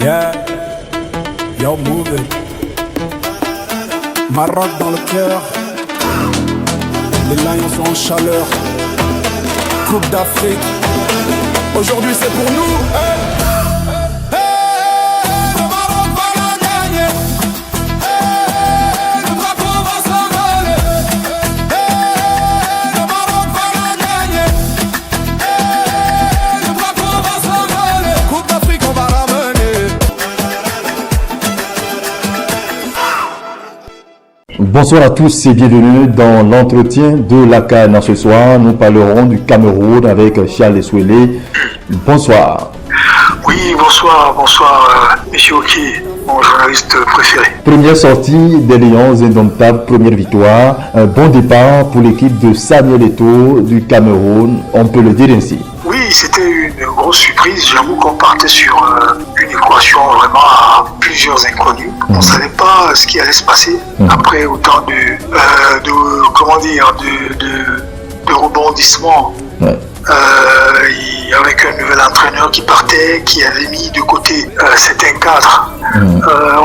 Yeah, yo move it. Maroc dans le cœur. Les Lions sont en chaleur. Coupe d'Afrique. Aujourd'hui c'est pour nous. Hey. Bonsoir à tous et bienvenue dans l'entretien de la CAN. Ce soir, nous parlerons du Cameroun avec Charles Eswele. Bonsoir. Oui, bonsoir, monsieur Oki, mon journaliste préféré. Première sortie des Lions indomptables, première victoire. Un bon départ pour l'équipe de Samuel Eto'o du Cameroun, on peut le dire ainsi. Oui, c'était une grosse surprise. J'avoue qu'on partait sur une équation vraiment à plusieurs inconnus. On ne savait pas ce qui allait se passer après autant de rebondissements. Ouais. Avec un nouvel entraîneur qui partait, qui avait mis de côté certains cadres.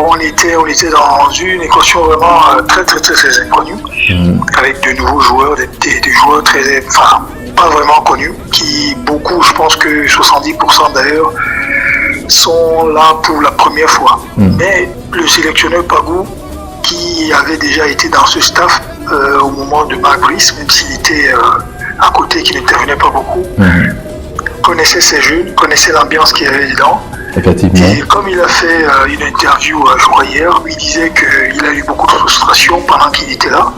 On était dans une équation vraiment très inconnue, avec de nouveaux joueurs, des joueurs pas vraiment connus, qui beaucoup, je pense que 70% d'ailleurs, sont là pour la première fois. Mais le sélectionneur Pagou, qui avait déjà été dans ce staff au moment de Marc Brice, même s'il était à côté, qui n'intervenait pas beaucoup, connaissait ses jeunes, connaissait l'ambiance qu'il y avait dedans. Effectivement. Et comme il a fait une interview, je crois hier, il disait qu'il a eu beaucoup de frustration pendant qu'il était là.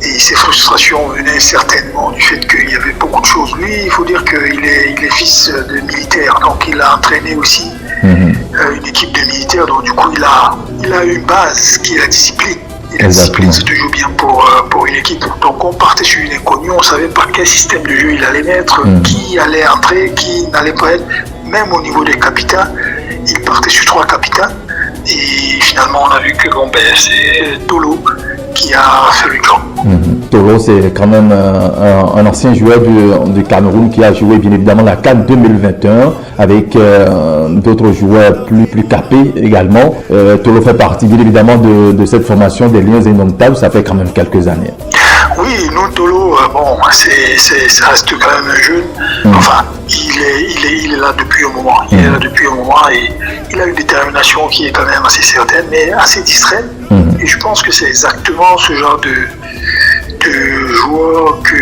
Et ces frustrations venaient certainement du fait qu'il y avait beaucoup de choses. Lui, il faut dire qu'il est fils de militaire, donc il a entraîné aussi une équipe de militaires, donc du coup il a une base qui est la discipline. Et la discipline, c'est toujours bien pour une équipe. Donc on partait sur une inconnue, on ne savait pas quel système de jeu il allait mettre, qui allait entrer, qui n'allait pas être. Même au niveau des capitaines, il partait sur 3 capitaines. Et finalement, on a vu que c'est Tolo qui a fait le job. Tolo, c'est quand même un ancien joueur du Cameroun qui a joué bien évidemment la CAN 2021 avec d'autres joueurs plus capés également. Tolo fait partie bien évidemment de cette formation des Lions indomptables, ça fait quand même quelques années. Oui, nous, Tolo, ça reste quand même un jeune. Enfin, il est là depuis un moment. Il est là depuis un moment et il a une détermination qui est quand même assez certaine, mais assez distraite. Et je pense que c'est exactement ce genre de joueur que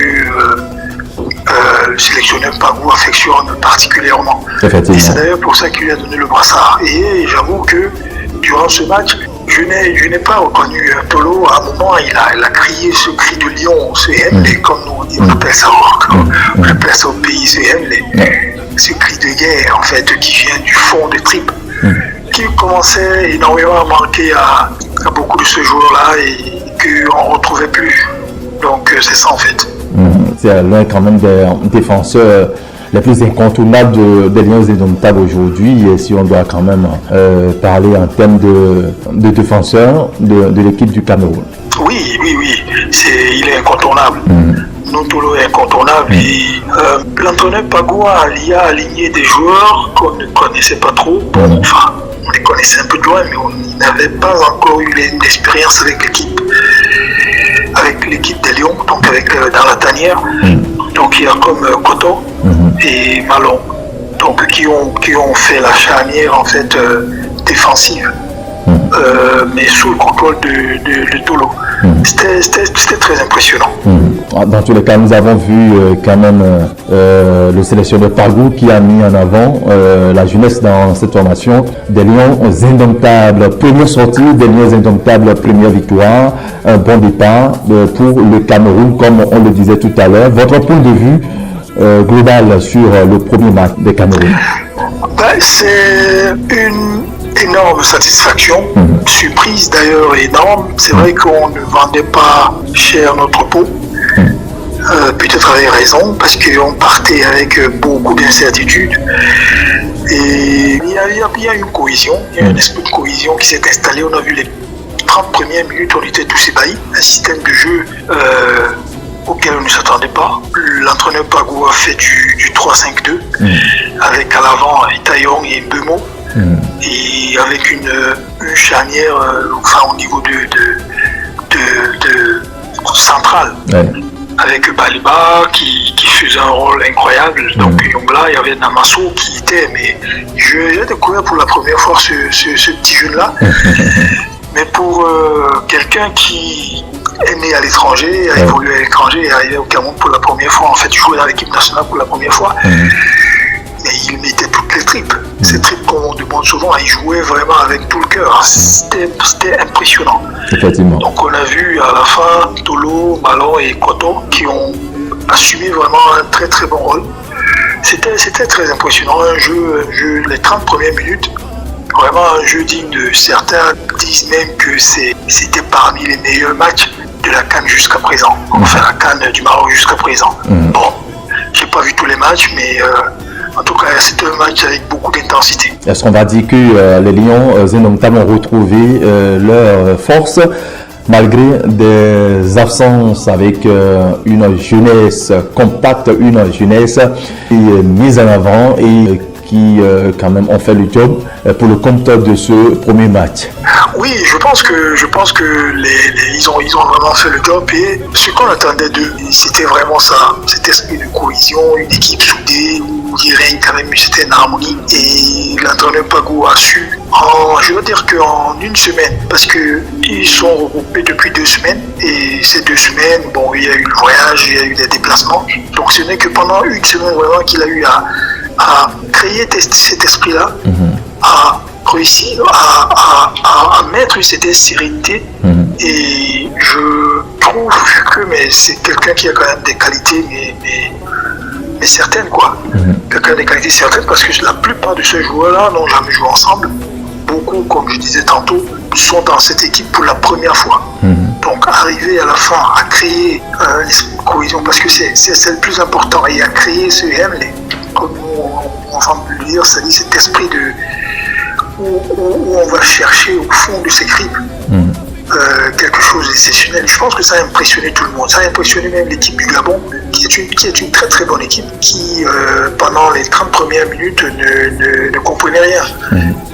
le sélectionneur Pagou affectionne particulièrement. Et c'est d'ailleurs pour ça qu'il lui a donné le brassard. Et j'avoue que durant ce match, je n'ai pas reconnu Tolo. À un moment, il a crié ce cri de lion, ce Hemley, comme nous on dit, on appelle ça au pays, ce Hemley. Ce cri de guerre, en fait, qui vient du fond des tripes, qui commençait énormément à manquer à beaucoup de ce joueur-là et qu'on ne retrouvait plus. Donc, c'est ça, en fait. C'est l'un quand même des défenseurs les plus incontournables des Lions indomptables aujourd'hui, et si on doit quand même parler en termes de défenseurs de l'équipe du Cameroun. Oui, il est incontournable. Tolo est incontournable et l'entraîneur Pagou a aligné des joueurs qu'on ne connaissait pas trop. Enfin, on les connaissait un peu de loin, mais on n'avait pas encore eu une expérience avec l'équipe des Lions, donc dans la tanière. Donc il y a comme Koto et Malon, donc qui ont fait la charnière en fait défensive, mais sous le contrôle de Tolo. C'était très impressionnant. Dans tous les cas, nous avons vu quand même le sélectionneur Pagou qui a mis en avant la jeunesse dans cette formation des Lions indomptables. Première sortie des Lions indomptables, première victoire, un bon départ pour le Cameroun, comme on le disait tout à l'heure. Votre point de vue global sur le premier match des Cameroun? C'est une énorme satisfaction, surprise d'ailleurs énorme. C'est vrai qu'on ne vendait pas cher notre peau, peut-être avec raison, parce qu'on partait avec beaucoup d'incertitudes. Et il y a une cohésion, il y a un esprit de cohésion qui s'est installé. On a vu les 30 premières minutes, on était tous ébahis. Un système de jeu auquel on ne s'attendait pas. L'entraîneur Pagou a fait du 3-5-2 avec à l'avant Itayong et Mbeumo. et avec une charnière, au niveau de centrale. Ouais. Avec Baliba qui faisait un rôle incroyable. Donc Yongla, il y avait Namasso qui était, mais j'ai découvert pour la première fois ce petit jeune-là. Mais pour quelqu'un qui est né à l'étranger, a évolué à l'étranger et est arrivé au Cameroun pour la première fois, en fait jouer dans l'équipe nationale pour la première fois, et il mettait toutes les tripes. Ces tripes qu'on demande souvent, il jouait vraiment avec tout le cœur. C'était impressionnant. Effectivement. Donc on a vu à la fin Tolo, Malon et Koto qui ont assumé vraiment un très très bon rôle. C'était très impressionnant, un jeu, les 30 premières minutes, vraiment un jeu digne de certains disent même que c'était parmi les meilleurs matchs de la CAN jusqu'à présent. Enfin la CAN du Maroc jusqu'à présent. Bon, j'ai pas vu tous les matchs, mais en tout cas, c'est un match avec beaucoup d'intensité. Est-ce qu'on va dire que les Lions indomptables ont retrouvé leur force malgré des absences avec une jeunesse compacte, une jeunesse qui est mise en avant et qui quand même ont fait le job pour le compte de ce premier match? Oui, je pense que ils ont vraiment fait le job et ce qu'on attendait d'eux, c'était vraiment ça, cet esprit de cohésion, une équipe soudée où il règne quand même une certaine harmonie et l'entraîneur Pagou a su, je veux dire qu'en une semaine, parce qu'ils sont regroupés depuis 2 semaines et ces 2 semaines, bon, il y a eu le voyage, il y a eu des déplacements, donc ce n'est que pendant une semaine vraiment qu'il a eu à créer cet esprit-là, à réussir à mettre une certaine sérénité. Et je trouve que c'est quelqu'un qui a quand même des qualités, mais certaines, quoi. Quelqu'un des qualités certaines, parce que la plupart de ces joueurs-là n'ont jamais joué ensemble. Beaucoup, comme je disais tantôt, sont dans cette équipe pour la première fois. Donc arriver à la fin à créer une cohésion, parce que c'est le plus important, et à créer ce Hemley, comme on va le dire, c'est-à-dire cet esprit où on va chercher au fond de ces tripes quelque chose d'exceptionnel. Je pense que ça a impressionné tout le monde. Ça a impressionné même l'équipe du Gabon, qui est une très très bonne équipe, qui pendant les 30 premières minutes ne comprenait rien.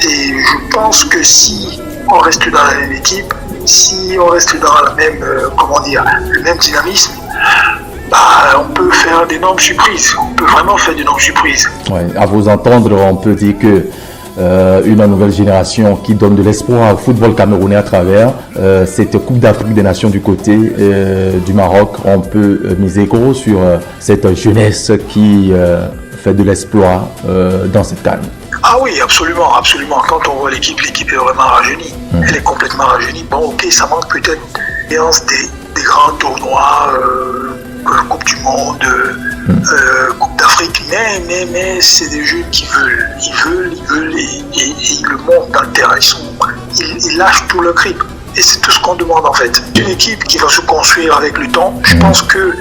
Et je pense que si on reste dans la même équipe, si on reste dans la même, le même dynamisme, on peut faire d'énormes surprises. On peut vraiment faire d'énormes surprises. Ouais, à vous entendre, on peut dire que une nouvelle génération qui donne de l'espoir au football camerounais à travers cette Coupe d'Afrique des Nations du côté du Maroc. On peut miser gros sur cette jeunesse qui fait de l'exploit dans cette CAN. Ah oui, absolument, absolument. Quand on voit l'équipe est vraiment rajeunie. Elle est complètement rajeunie. Bon, ok, ça manque peut-être des grands tournois, Coupe du Monde, Coupe d'Afrique, mais c'est des jeunes qui veulent, et ils le montrent dans le terrain. Ils lâchent tout leur grip. Et c'est tout ce qu'on demande en fait. Une équipe qui va se construire avec le temps. Je pense que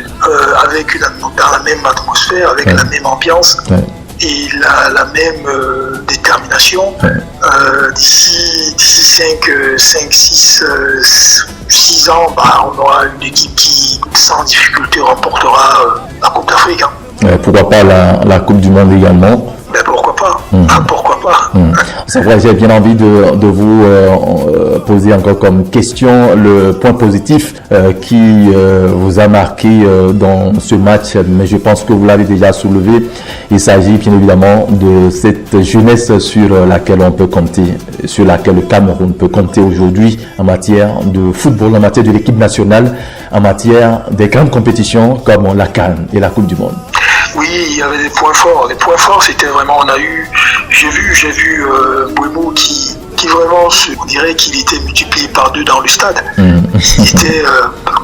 dans la même atmosphère, avec la même ambiance et la même détermination, d'ici 6 ans, on aura une équipe qui, sans difficulté, remportera la Coupe d'Afrique. Pourquoi pas la Coupe du Monde également? Pourquoi pas? Pourquoi pas? C'est vrai, j'ai bien envie de vous poser encore comme question le point positif qui vous a marqué dans ce match, mais je pense que vous l'avez déjà soulevé. Il s'agit bien évidemment de cette jeunesse sur laquelle on peut compter, sur laquelle le Cameroun peut compter aujourd'hui en matière de football, en matière de l'équipe nationale, en matière des grandes compétitions comme la CAN et la Coupe du Monde. Oui, il y avait des points forts. Les points forts, c'était vraiment, j'ai vu Bouemo qui vraiment, on dirait qu'il était multiplié par 2 dans le stade. Il était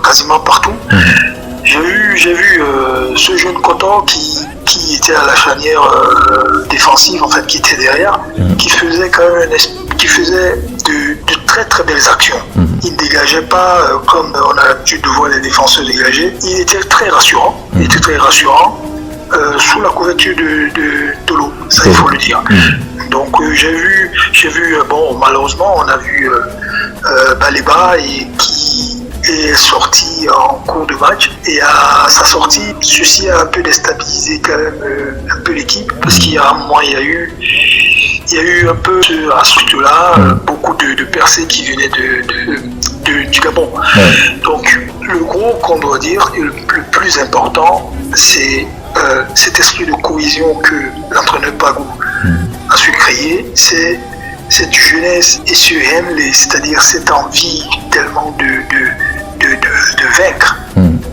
quasiment partout. J'ai vu ce jeune Coton qui était à la charnière défensive, en fait, qui était derrière, qui faisait quand même de très très belles actions. Il ne dégageait pas comme on a l'habitude de voir les défenseurs dégager. Il était très rassurant. Sous la couverture de Tolo, ça il faut le dire. Donc j'ai vu malheureusement on a vu Baliba qui est sorti en cours de match et à sa sortie, ceci a un peu déstabilisé quand même un peu l'équipe parce qu'il y a un moment il il y a eu un peu à ce truc-là, beaucoup de percées qui venaient du Gabon. Donc, le gros qu'on doit dire, et le plus important, c'est cet esprit de cohésion que l'entraîneur Pagou a su créer. C'est cette jeunesse et c'est-à-dire cette envie tellement de vaincre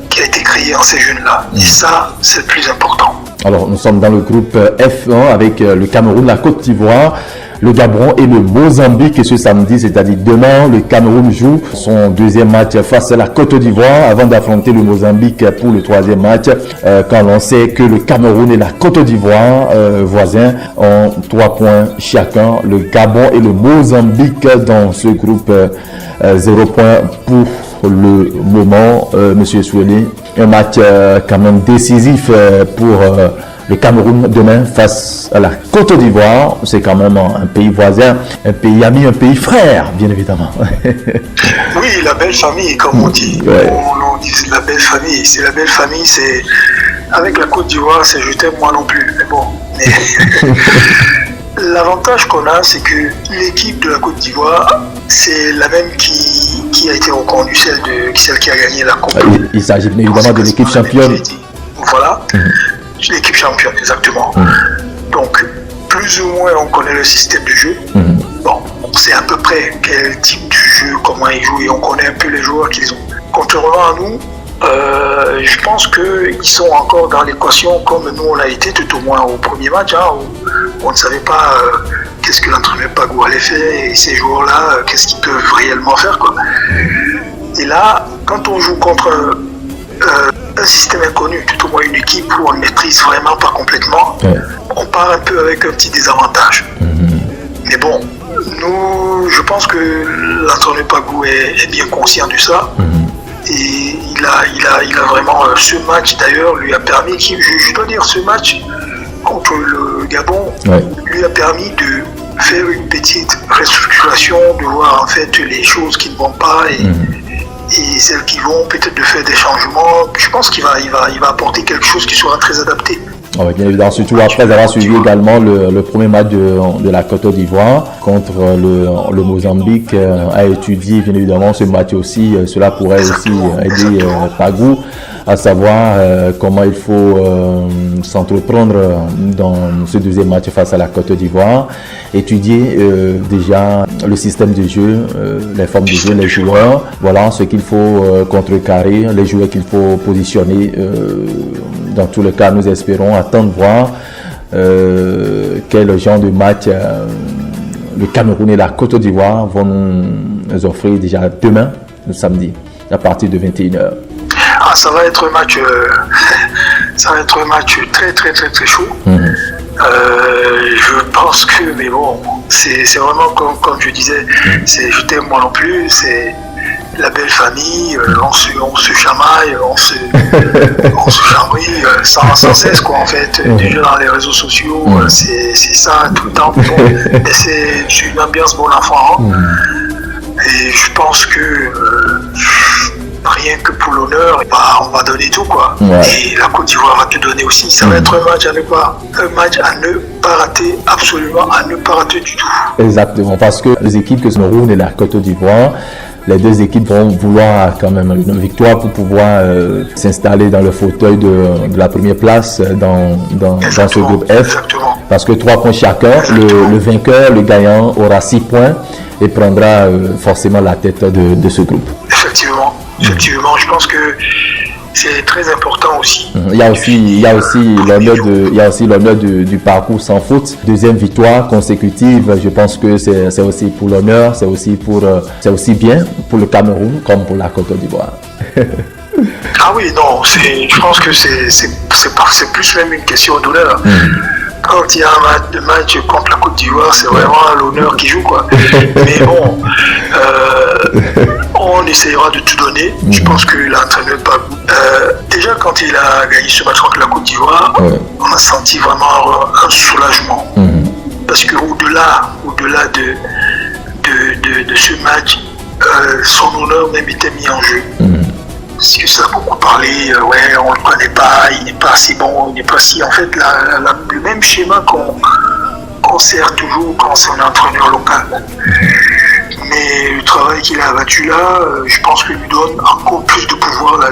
qui a été créée en ces jeunes-là. Et ça, c'est le plus important. Alors, nous sommes dans le groupe F1 avec le Cameroun, la Côte d'Ivoire, le Gabon et le Mozambique. Et ce samedi, c'est-à-dire demain, le Cameroun joue son deuxième match face à la Côte d'Ivoire avant d'affronter le Mozambique pour le troisième match. Quand l'on sait que le Cameroun et la Côte d'Ivoire, voisins, ont 3 points chacun. Le Gabon et le Mozambique dans ce groupe 0 points pour le moment, Monsieur Soueli. Un match quand même décisif pour le Cameroun demain face à la Côte d'Ivoire. C'est quand même un pays voisin, un pays ami, un pays frère, bien évidemment. Oui, la belle famille, comme on dit. Ouais. On dit la belle famille. C'est la belle famille, c'est... Avec la Côte d'Ivoire, c'est je t'aime moi non plus. Mais bon. L'avantage qu'on a, c'est que l'équipe de la Côte d'Ivoire, c'est la même qui a été reconnue, celle qui a gagné la Coupe. Il s'agit bien évidemment de l'équipe championne. Voilà, l'équipe championne, exactement. Donc, plus ou moins, on connaît le système de jeu. Bon, on sait à peu près quel type de jeu, comment ils jouent, et on connaît un peu les joueurs qu'ils ont. Contrairement à nous, je pense qu'ils sont encore dans l'équation comme nous on l'a été tout au moins au premier match, où on ne savait pas qu'est-ce que l'entraîneur Pagou allait faire et ces joueurs-là, qu'est-ce qu'ils peuvent réellement faire, quoi. Et là, quand on joue contre un système inconnu, tout au moins une équipe où on ne maîtrise vraiment pas complètement, on part un peu avec un petit désavantage. Mais bon, nous, je pense que l'entraîneur Pagou est bien conscient de ça. Et il a vraiment ce match d'ailleurs lui a permis, je dois dire, ce match contre le Gabon lui a permis de faire une petite restructuration, de voir en fait les choses qui ne vont pas et celles qui vont, peut-être de faire des changements. Je pense qu'il va apporter quelque chose qui sera très adapté. Oui, bien évidemment, surtout après avoir suivi également le premier match de la Côte d'Ivoire contre le Mozambique, a étudié bien évidemment ce match aussi. Cela pourrait aussi aider Pagou à savoir comment il faut s'entreprendre dans ce deuxième match face à la Côte d'Ivoire. Étudier déjà le système de jeu, les formes de jeu, les joueurs, voilà ce qu'il faut contrecarrer, les joueurs qu'il faut positionner. Dans tous les cas, nous espérons attendre voir quel genre de match le Cameroun et la Côte d'Ivoire vont nous offrir déjà demain, le samedi, à partir de 21h. Ça va être un match, très très très très chaud. Je pense que, mais bon, c'est vraiment comme je disais, c'est je t'aime moi non plus, c'est la belle famille, on se chamaille, on se chambrie sans cesse, quoi, en fait. Déjà dans les réseaux sociaux, c'est ça tout le temps. Bon, c'est une ambiance bon enfant. Et je pense que rien que pour l'honneur, on va donner tout, quoi. Et la Côte d'Ivoire va te donner aussi. Ça va être un match à ne pas rater, absolument à ne pas rater du tout. Exactement, parce que les équipes que Cameroun et la Côte d'Ivoire, les deux équipes vont vouloir quand même une victoire pour pouvoir s'installer dans le fauteuil de la première place dans ce groupe F. Exactement. Parce que 3 points chacun, le vainqueur, le gagnant aura 6 points et prendra forcément la tête de ce groupe. Effectivement, je pense que c'est très important aussi. Il y a aussi l'honneur du parcours sans faute. Deuxième victoire consécutive, je pense que c'est aussi pour l'honneur, c'est aussi bien pour le Cameroun comme pour la Côte d'Ivoire. Ah oui, non, je pense que c'est plus même une question d'honneur. Quand il y a un match contre la Côte d'Ivoire, c'est vraiment l'honneur qui joue, quoi. Mais bon, on essaiera de tout donner. Je pense que l'entraîneur Pagou, déjà quand il a gagné ce match contre la Côte d'Ivoire, on a senti vraiment un soulagement. Parce que au-delà de ce match, son honneur même était mis en jeu. Parce que ça a beaucoup parlé, on ne le connaît pas, il n'est pas si bon, il n'est pas si... En fait, le même schéma qu'on s'en sert toujours quand c'est un entraîneur local. Mais le travail qu'il a abattu là, je pense qu'il lui donne encore plus de pouvoir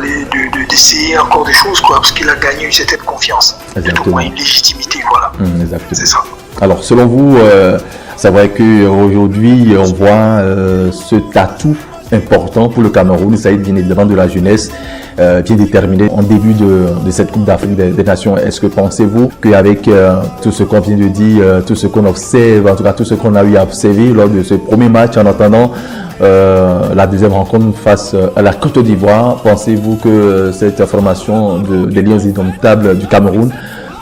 d'essayer encore des choses, quoi, parce qu'il a gagné une certaine confiance, au moins une légitimité, voilà. Exactement. C'est ça. Alors, selon vous, c'est vrai qu'aujourd'hui, on voit ce atout important pour le Cameroun. Il s'agit bien évidemment de la jeunesse bien déterminée en début de cette Coupe d'Afrique des Nations. Est-ce que pensez-vous qu'avec tout ce qu'on vient de dire, tout ce qu'on observe, en tout cas tout ce qu'on a eu à observer lors de ce premier match en attendant la deuxième rencontre face à la Côte d'Ivoire, pensez-vous que cette formation des Lions indomptables du Cameroun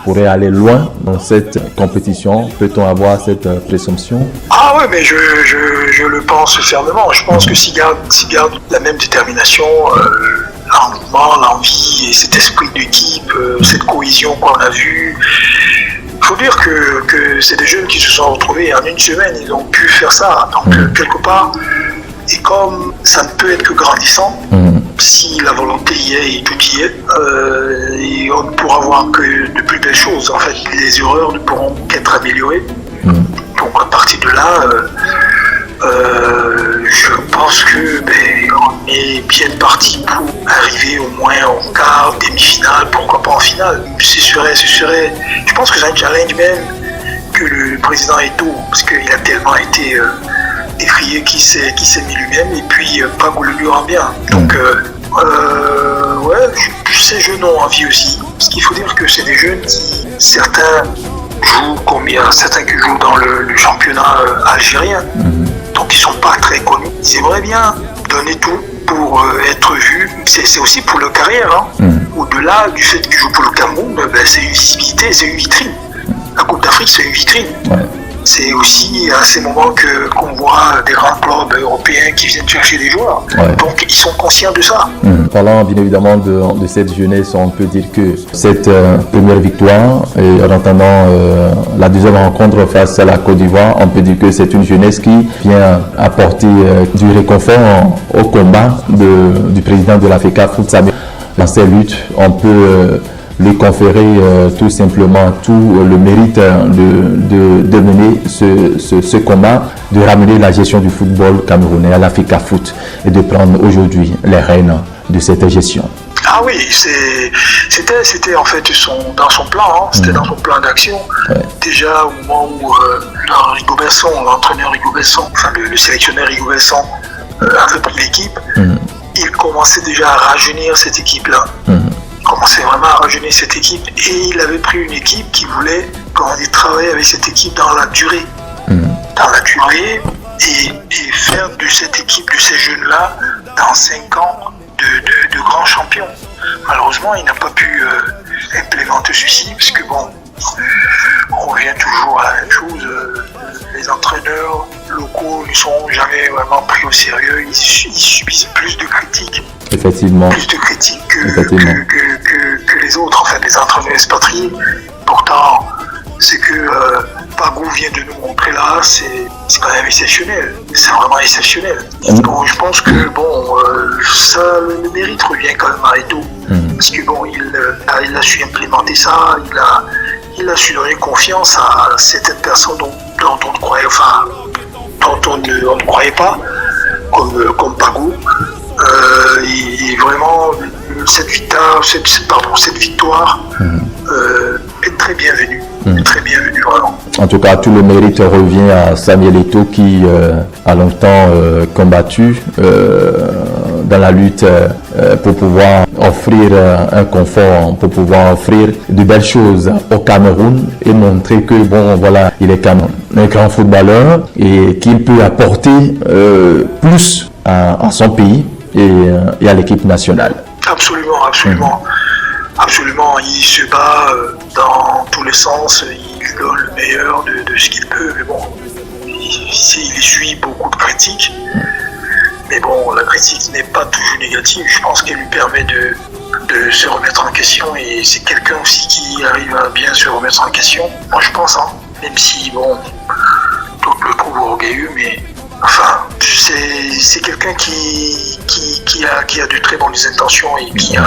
pourrait aller loin dans cette compétition? Peut-on avoir cette présomption? Ah ouais, mais je le pense fermement. Je pense que s'il garde la même détermination, l'engouement, l'envie et cet esprit d'équipe, cette cohésion qu'on a vue, il faut dire que c'est des jeunes qui se sont retrouvés en une semaine, ils ont pu faire ça. Donc quelque part, et comme ça ne peut être que grandissant, si la volonté y est et tout y est, et on ne pourra voir que de plus belles choses. En fait, les erreurs ne pourront qu'être améliorées. Donc à partir de là, je pense que on est bien parti pour arriver au moins en quart, demi-finale, pourquoi pas en finale. Ce serait, je pense que c'est un challenge même que le président Eto'o, parce qu'il a tellement été décrié qu'il s'est mis lui-même, et puis Pagou le lui rend bien. Donc ouais, ces jeunes ont envie aussi, parce qu'il faut dire que c'est des jeunes qui, certains jouent comme il y a certains qui jouent dans le championnat algérien, donc ils sont pas très connus. Ils aimeraient bien donner tout pour être vus. C'est aussi pour leur carrière, hein. Au-delà du fait qu'ils jouent pour le Cameroun, c'est une visibilité, c'est une vitrine. La Coupe d'Afrique, c'est une vitrine. C'est aussi à ces moments qu'on voit des grands clubs européens qui viennent chercher des joueurs. Donc ils sont conscients de ça. Parlant bien évidemment de cette jeunesse, on peut dire que cette première victoire, et en attendant la deuxième rencontre face à la Côte d'Ivoire, on peut dire que c'est une jeunesse qui vient apporter du réconfort au combat du président de l'Africa Foot Samuel. Dans ces luttes, on peut lui conférer tout simplement tout le mérite de mener ce combat, de ramener la gestion du football camerounais à l'Africa Foot et de prendre aujourd'hui les rênes de cette gestion. Ah oui, c'était en fait dans son plan, hein, c'était dans son plan d'action. Déjà au moment où l'entraîneur Rigo Besson, enfin le sélectionneur Rigo Besson avait pris l'équipe, il commençait déjà à rajeunir cette équipe-là. Commençait vraiment à rajeunir cette équipe, et il avait pris une équipe qui voulait travailler avec cette équipe dans la durée. Et faire de cette équipe, de ces jeunes-là, dans 5 ans, de grands champions. Malheureusement, il n'a pas pu implémenter ceci, parce que bon, on revient toujours à la même chose. Les entraîneurs locaux ne sont jamais vraiment pris au sérieux, ils subissent plus de critiques. Effectivement. Plus de critiques que les autres, enfin les entraîneurs expatriés. Pourtant, ce que Pagou vient de nous montrer là, c'est quand même exceptionnel. C'est vraiment exceptionnel. Donc, je pense que ça, le mérite revient quand même à Eto'o. Parce que bon, il a su implémenter ça, il a su donner confiance à certaines personnes dont on ne croyait, enfin, dont on ne croyait pas, comme Pagou. Et vraiment, cette victoire est très bienvenue. Très bienvenue, vraiment. En tout cas, tout le mérite revient à Samuel Eto'o qui a longtemps combattu dans la lutte pour pouvoir offrir un confort, pour pouvoir offrir de belles choses au Cameroun et montrer que il est quand même un grand footballeur et qu'il peut apporter plus à son pays et à l'équipe nationale. Absolument. Absolument, il se bat dans tous les sens, il donne le meilleur de ce qu'il peut, mais bon, il essuie beaucoup de critiques, mais bon, la critique n'est pas toujours négative, je pense qu'elle lui permet de se remettre en question, et c'est quelqu'un aussi qui arrive à bien se remettre en question, moi je pense, même si, bon, d'autres le trouvent orgueilleux, mais enfin, c'est quelqu'un qui a de très bonnes intentions et qui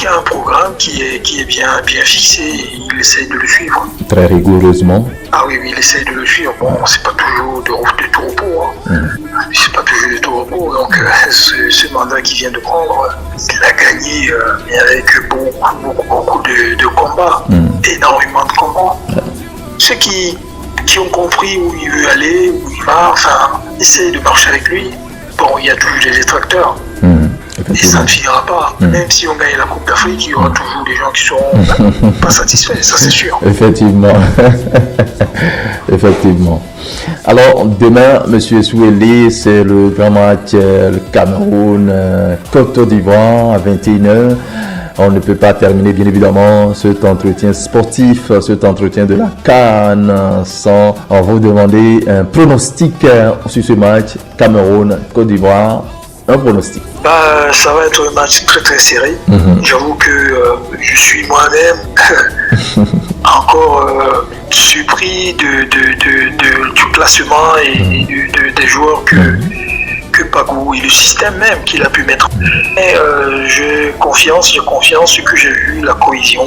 qui a un programme qui est bien fixé et il essaye de le suivre. Très rigoureusement. Ah oui, il essaye de le suivre. Bon, c'est pas toujours de tout repos. C'est pas toujours de tout repos. Donc, ce mandat qu'il vient de prendre, il a gagné avec beaucoup de combats, énormément de combats. Ceux qui ont compris où il veut aller, où il va, enfin, essayent de marcher avec lui. Bon, il y a toujours des détracteurs. Et ça ne finira pas. Même si on gagne la Coupe d'Afrique, il y aura toujours des gens qui seront pas satisfaits, ça c'est sûr. Effectivement. Effectivement. Alors, demain, M. Souele, c'est le grand match, le Cameroun, Côte d'Ivoire à 21h. On ne peut pas terminer, bien évidemment, cet entretien sportif, cet entretien de la CAN sans vous demander un pronostic sur ce match, Cameroun-Côte d'Ivoire. Un pronostic. Ça va être un match très très serré. J'avoue que je suis moi-même encore surpris du classement et des joueurs que Pagou et le système même qu'il a pu mettre. Mais j'ai confiance ce que j'ai vu, la cohésion,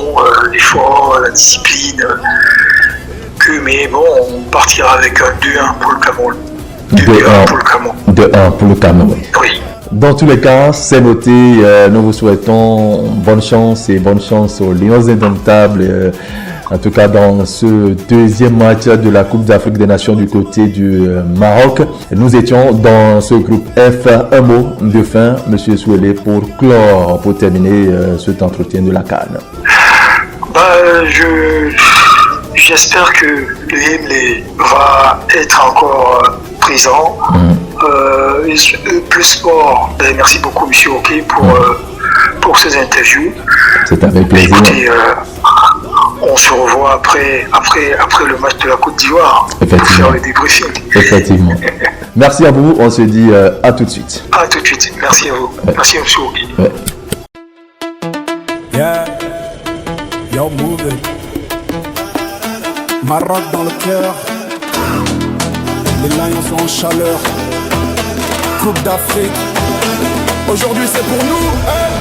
l'effort, la discipline. Mais bon, on partira avec un 2-1 pour le Cameroun. 2-1 pour le Cameroun. 2-1 pour le Cameroun. Oui. Dans tous les cas, c'est noté. Nous vous souhaitons bonne chance aux Lions indomptables. En tout cas, dans ce deuxième match de la Coupe d'Afrique des Nations du côté du Maroc. Nous étions dans ce groupe F. Un mot de fin, M. Souele, pour clore, pour terminer cet entretien de la CAN. J'espère que le Hemley va être encore présent. Plus sport, merci beaucoup M. Hockey pour ces interviews. C'est avec plaisir. Écoutez, on se revoit après le match de la Côte d'Ivoire pour faire le débriefing. Effectivement. Merci à vous, on se dit à tout de suite. À tout de suite, merci à vous. Merci M. Hockey. Yeah, yo moving. Maroc dans le cœur. Les Lions sont en chaleur. Coupe d'Afrique. Aujourd'hui c'est pour nous. Hey.